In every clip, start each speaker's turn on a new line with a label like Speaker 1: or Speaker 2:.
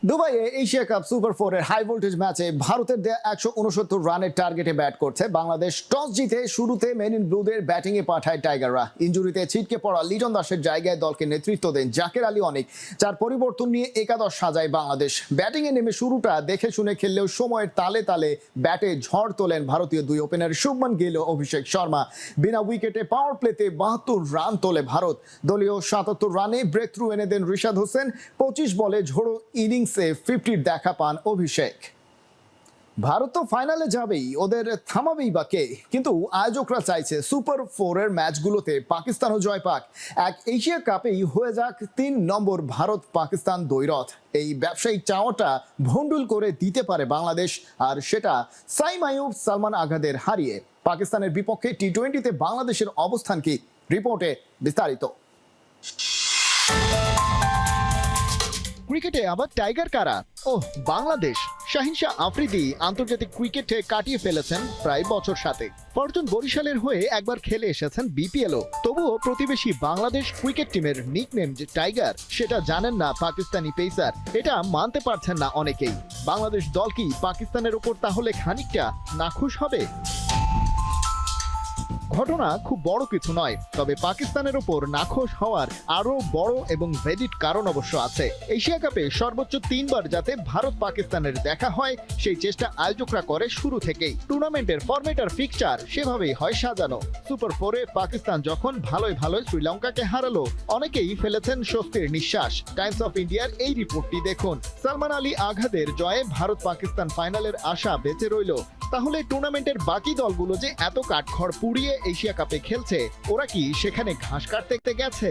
Speaker 1: দুবাইয়ে Asia cup super 4 এর high voltage ম্যাচে ভারতের দেয়া 169 রানের টার্গেটে ব্যাট করছে বাংলাদেশ। টস জিতে শুরুতে মেন ইন ব্লুদের ব্যাটিং এ পাঠায় টাইগাররা। ইনজুরিতে ছিটকে পড়া লিটন দাসের জায়গায় দলকে নেতৃত্ব দেন জাকের আলী অনেক। যার পরিবর্তন নিয়ে একাদশ সাজায় বাংলাদেশ। ব্যাটিং এ নেমে শুরুটা দেখে শুনে খেললেও সময়ের তালে তালে ব্যাটে ঝড় তোলেন ভারতীয় দুই ওপেনার শুভমান গিল ও অভিষেক শর্মা। বিনা উইকেটে পাওয়ার প্লেতে 72 রান তোলে ভারত। দলীয় 77 রানে ব্রেক থ্রু এনে দেন রিশাদ হোসেন। 25 বলে ঝোড়ো ইনিংসে 50 দেখা পান অভিষেক। ভারত তো ফাইনালে যাবেই, ওদের থামাবেই বা কে? কিন্তু আয়োজকরা চাইছে সুপার 4 এর ম্যাচগুলোতে পাকিস্তানও জয় পাক। এক এশিয়া কাপেই হয়ে যাক 3 নম্বর ভারত পাকিস্তান দ্বৈরথ। এই ব্যবসায়িক চাওয়াটা ভন্ডুল করে দিতে পারে বাংলাদেশ, আর সেটা সাইম আইয়ুব সালমান আঘাদের হারিয়ে। পাকিস্তানের বিপক্ষে টি-20তে বাংলাদেশের অবস্থান কি? রিপোর্টে বিস্তারিত। ক্রিকেটে আবার টাইগার কারা? বাংলাদেশ। শাহিন শাহ আফ্রিদি আন্তর্জাতিক ক্রিকেটে কাটিয়ে ফেলেছেন প্রায় বছর সাথে। ফরচুন বরিশালের হয়ে একবার খেলে এসেছেন বিপিএলও। তবুও প্রতিবেশী বাংলাদেশ ক্রিকেট টিমের নিকনেম যে টাইগার, সেটা জানেন না পাকিস্তানি পেসার। এটা মানতে পারছেন না অনেকেই। বাংলাদেশ দল কি পাকিস্তানের ওপর তাহলে খানিকটা নাখুশ হবে? ঘটনা খুব বড় কিছু নয়, তবে পাকিস্তানের ওপর নাখোশ হওয়ার আরো বড় এবং ভ্যালিড কারণ অবশ্য আছে। এশিয়া কাপে সর্বোচ্চ 3 বার যাতে ভারত পাকিস্তানের দেখা হয়, সেই চেষ্টা আয়োজকরা করে শুরু থেকেই। টুর্নামেন্টের ফরম্যাট আর ফিকচার সেভাবেই হয় সাজানো। সুপার 4-এ পাকিস্তান যখন ভালোই শ্রীলঙ্কাকে হারালো, অনেকেই ফেলেছেন স্বস্তির নিঃশ্বাস। টাইমস অফ ইন্ডিয়ার এই রিপোর্টটি দেখুন। সালমান আলী আঘাদের জয়ে ভারত পাকিস্তান ফাইনালের আশা বেঁচে রইল। তাহলে টুর্নামেন্টের বাকি দলগুলো যে এত কাঠখড় পুড়িয়ে এশিয়া কাপে খেলছে, ওরা কি সেখানে ঘাস কাটতে গেছে?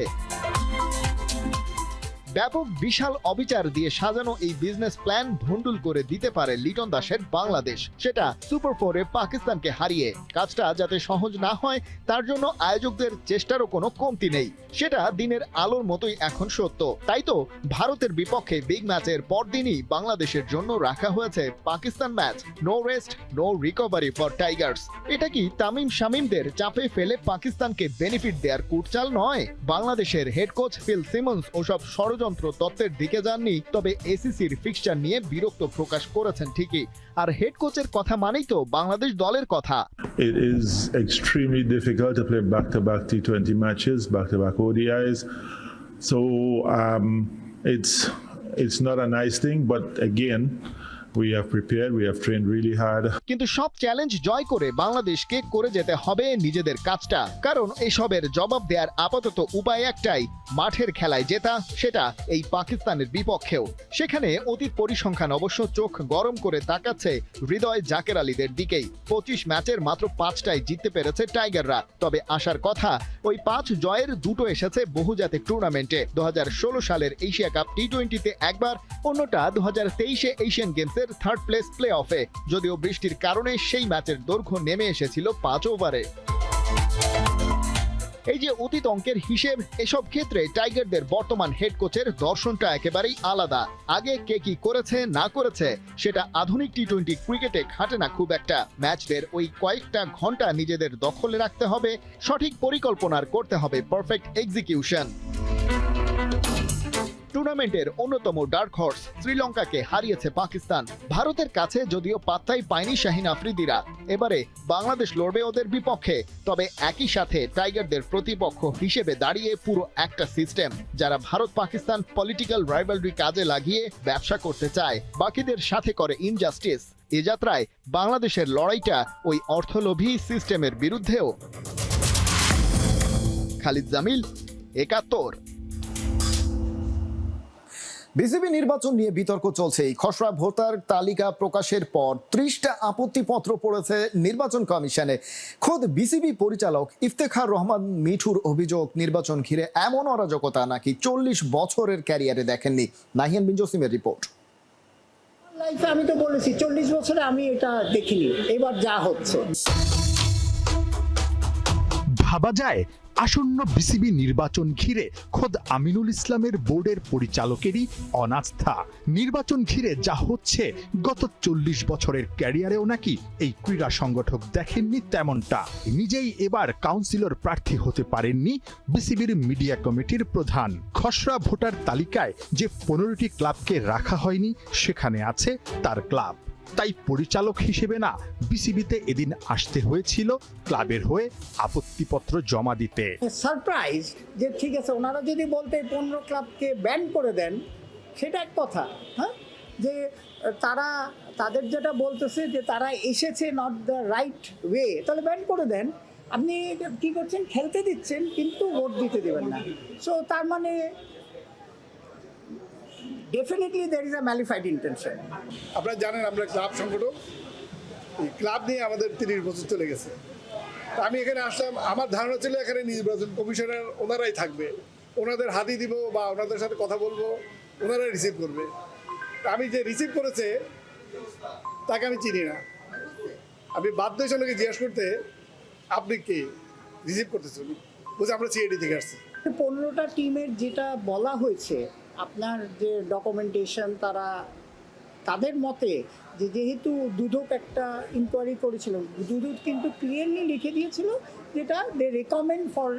Speaker 1: ব্যাপক বিশাল অবিচার দিয়ে সাজানো এই বিজনেস প্ল্যান ভন্ডুল করে দিতে পারে লিটন দাসের বাংলাদেশ। সেটা সুপার 4-এ পাকিস্তানকে হারিয়ে। কাজটা যাতে সহজ না হয়, তার জন্য আয়োজকদের চেষ্টারও কোনো কমতি নেই। সেটা দিনের আলোর মতোই এখন সত্য। তাই তো ভারতের বিপক্ষে বিগ ম্যাচের পরদিনই বাংলাদেশের জন্য রাখা হয়েছে Pakistan match. No rest, no recovery for Tigers. এটা কি তামিম শামিমদের চাপে ফেলে পাকিস্তানকে বেনিফিট দেওয়ার কুটচাল নয়? বাংলাদেশের হেড কোচ ফিল সিমন্স ওসব ষড়যন্ত্র তত্ত্বের দিকে যাননি, তবে এসিসির ফিক্সচার নিয়ে বিরক্ত প্রকাশ করেছেন ঠিকই। আর হেড কোচের কথা মানেই তো বাংলাদেশ দলের কথা।
Speaker 2: It is extremely difficult to play back-to-back T20 matches, back-to-back ODIs. So it's not a nice thing, but again, we have prepared, we have trained really hard.
Speaker 1: কিন্তু সব চ্যালেঞ্জ জয় করে বাংলাদেশকে করে যেতে হবে নিজেদের কাজটা। কারণ এসবের জবাব দেওয়ার আপাতত উপায় একটাই, মাঠের খেলায় জেতা, সেটা এই পাকিস্তানের বিপক্ষেও। সেখানে অতীত পরিসংখ্যান অবশ্য চোখ গরম করে তাকাচ্ছে হৃদয় জাকের আলীদের দিকেই। 25 ম্যাচের মাত্র 5টাই জিততে পেরেছে টাইগাররা। তবে আসার কথা, ওই 5 জয়ের 2টো এসেছে বহুজাতিক টুর্নামেন্টে। 2016 সালের এশিয়া কাপ টি-20তে একবার, অন্যটা 2023-এ এশিয়ান গেমসের থার্ড প্লেস প্লে অফে। যদিও বৃষ্টির কারণে সেই ম্যাচের দৈর্ঘ্য নেমে এসেছিল 5 ওভারে। এই যে অতীত অঙ্কের হিসেব, এসব ক্ষেত্রে টাইগারদের বর্তমান হেড কোচের দর্শনটা একেবারেই আলাদা। আগে কে কি করেছে না করেছে সেটা আধুনিক টি-20 ক্রিকেটে খাটে না খুব একটা। ম্যাচদের ওই কয়েকটা ঘন্টা নিজেদের দখলে রাখতে হবে, সঠিক পরিকল্পনার করতে হবে পারফেক্ট এক্সিকিউশন। টুর্নামেন্টের অন্যতম ডার্ক হর্স শ্রীলঙ্কাকে হারিয়েছে পাকিস্তান। ভারতের কাছে যদিও পাত্তাই পায়নি শাহিন আফ্রিদিরা। এবারে বাংলাদেশ লড়বে ওদের বিপক্ষে। তবে একই সাথে টাইগারদের প্রতিপক্ষ হিসেবে দাঁড়িয়ে পুরো একটা সিস্টেম, যারা ভারত পাকিস্তান পলিটিক্যাল রাইভালরি কাজে লাগিয়ে ব্যবসা করতে চায়, বাকিদের সাথে করে ইনজাস্টিস। এ যাত্রায় বাংলাদেশের লড়াইটা ওই অর্থলোভী সিস্টেমের বিরুদ্ধেও। খালিদ জামিল, ৭১। বিসিবি নির্বাচন নিয়ে বিতর্ক চলছে। খসড়া ভোটার তালিকা প্রকাশের পর 30টা আপত্তিপত্র পড়েছে নির্বাচন কমিশনে। খোদ বিসিবি পরিচালক ইফতেখার রহমান মিঠুর অভিযোগ, নির্বাচন ঘিরে এমন অরাজকতা নাকি 40 বছরের ক্যারিয়ারে দেখেননি। নাহিয়ান বিন জসিমের রিপোর্ট।
Speaker 3: লাইফে আমি তো বলেছি 40 বছরে আমি এটা দেখিনি। এবার যা হচ্ছে,
Speaker 4: ভাবা যায় আসন্ন বিসিবি নির্বাচন ঘিরে খোদ আমিনুল ইসলামের বোর্ডের পরিচালকেরই অনাস্থা। নির্বাচন ঘিরে যা হচ্ছে গত 40 বছরের ক্যারিয়ারেও নাকি এই ক্রীড়া সংগঠক দেখেননি তেমনটা। নিজেই এবার কাউন্সিলর প্রার্থী হতে পারেননি বিসিবির মিডিয়া কমিটির প্রধান। খসড়া ভোটার তালিকায় যে 15টি ক্লাবকে রাখা হয়নি সেখানে আছে তার ক্লাব। তাই পরিচালক হিসেবে না বিসিবিতে এদিন আসতে হয়েছিল ক্লাবের হয়ে আপত্তিপত্র জমা দিতে।
Speaker 3: সারপ্রাইজ যে ঠিক আছে ওনারা যদি বলতে 15 ক্লাবকে ব্যান করে দেন সেটা এক কথা, হ্যাঁ, যে তাদের যেটা বলতেছে যে তারা এসেছে নট দ্য রাইট ওয়ে, তাহলে ব্যান করে দেন। আপনি কি করছেন, খেলতে দিচ্ছেন কিন্তু ভোট দিতে দেবেন না। সো তার মানে definitely there is a malafide intention.
Speaker 5: আপনারা জানেন আমরা ক্লাব সংগঠক, এই ক্লাব নিয়ে আমাদের 30 বছর চলে গেছে। তা আমি এখানে আসলাম, আমার ধারণা ছিল এখানে নির্বাচন কমিশনার ওনারাই থাকবে, ওনাদের হাতি দিব বা ওনাদের সাথে কথা বলবো, ওনারাই রিসিভ করবে। তা আমি যে রিসিভ করেছে তাকে আমি চিনি না। আমি বাধ্য হয়েছি ওনাকে জিজ্ঞেস করতে, আপনি কে রিসিভ করতেছেন? বুঝে আমরা সিআইডি থেকে আসছি।
Speaker 3: 15টা টিমের যেটা বলা হয়েছে, আপনার যে ডকুমেন্টেশন তাদের মতে যে যেহেতু দুদক একটা ইনকোয়ারি করেছিল, দুদক কিন্তু ক্লিয়ারলি লিখে দিয়েছিল যেটা they recommend for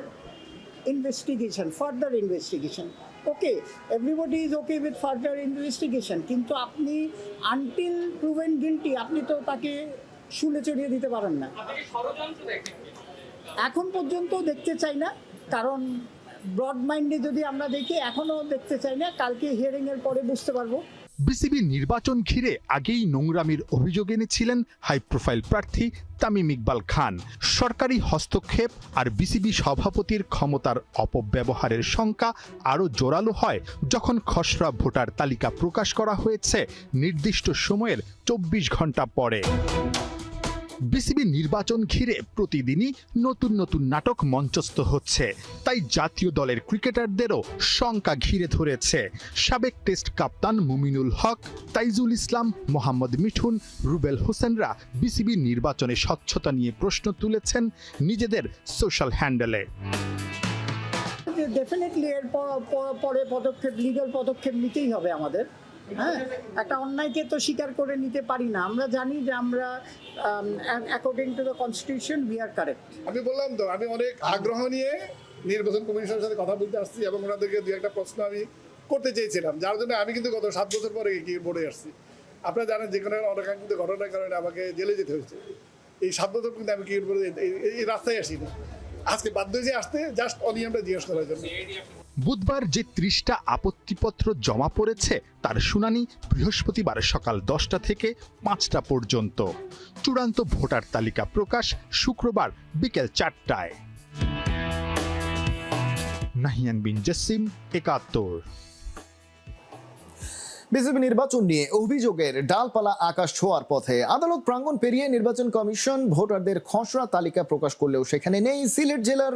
Speaker 3: investigation, further investigation. Okay, everybody is okay with further investigation, কিন্তু আপনি আনটিল প্রুভেন গিল্টি আপনি তো তাকে শুলে চড়িয়ে দিতে পারেন না। এখন পর্যন্ত দেখতে চাই না, কারণ ব্রড মাইন্ডে যদি আমরা দেখি এখনো দেখতে চাই না, কালকে হিয়ারিং এর পরে বুঝতে পারবো।
Speaker 4: বিসিবি নির্বাচন ঘিরে আগেই নোংরামির অভিযোগ এনেছিলেন হাই প্রোফাইল প্রার্থী তামিম ইকবাল খান। সরকারি হস্তক্ষেপ আর বিসিবি সভাপতির ক্ষমতার অপব্যবহারের শঙ্কা আরও জোরালো হয় যখন খসড়া ভোটার তালিকা প্রকাশ করা হয়েছে নির্দিষ্ট সময়ের 24 ঘন্টা পরে। বিসিবি নির্বাচন ঘিরে প্রতিদিনই নতুন নতুন নাটক মঞ্চস্থ হচ্ছে, তাই জাতীয় দলের ক্রিকেটারদেরও শঙ্কা ঘিরে ধরেছে। সাবেক টেস্ট কাপ্তান মুমিনুল হক, তাইজুল ইসলাম, মোহাম্মদ মিঠুন, রুবেল হোসেনরা বিসিবি নির্বাচনে স্বচ্ছতা নিয়ে প্রশ্ন তুলেছেন নিজেদের সোশ্যাল হ্যান্ডেলে।
Speaker 3: ডেফিনেটলি এর পরে পদক্ষেপ, লিগ্যাল পদক্ষেপ নিতেই হবে আমাদের। হ্যাঁ, একটা অন্যায়কে তো স্বীকার করে নিতে পারি না। আমরা জানি যে আমরা according to the constitution we are correct.
Speaker 5: আমি বললাম তো, আমি অনেক আগ্রহ নিয়ে নির্বাচন কমিশনের সাথে কথা বলতে আসছি এবং ওনাদেরকে দু একটা প্রশ্ন আমি করতে চেয়েছিলাম, যার জন্য আমি কিন্তু গত 7 বছর পরে কি বোর্ডে আসছি। আপনারা জানেন যে কোনো অনাকাঙ্ক্ষিত ঘটনার কারণে আমাকে জেলে যেতে হয়েছে। এই 7 বছর কিন্তু আমি কি এই রাস্তায় আসিনি, আজকে বাধ্য হয়েছি আসতে জাস্ট অনিয়মটা জিজ্ঞেস করার জন্য।
Speaker 4: বুধবার যে 30টা আপত্তিপত্র জমা পড়েছে তার শুনানি বৃহস্পতিবার সকাল 10টা থেকে 5টা পর্যন্ত। চূড়ান্ত ভোটার তালিকা প্রকাশ শুক্রবার বিকেল 4টায়। নাহিয়ান বিন জসিম, 71।
Speaker 1: বিসিবি নির্বাচন নিয়ে অভিযোগের ডালপালা আকাশ ছোঁয়ার পথে। আদালত প্রাঙ্গণ পেরিয়ে নির্বাচন কমিশন ভোটারদের খসড়া তালিকা প্রকাশ করলেও সেখানে নেই সিলেট জেলার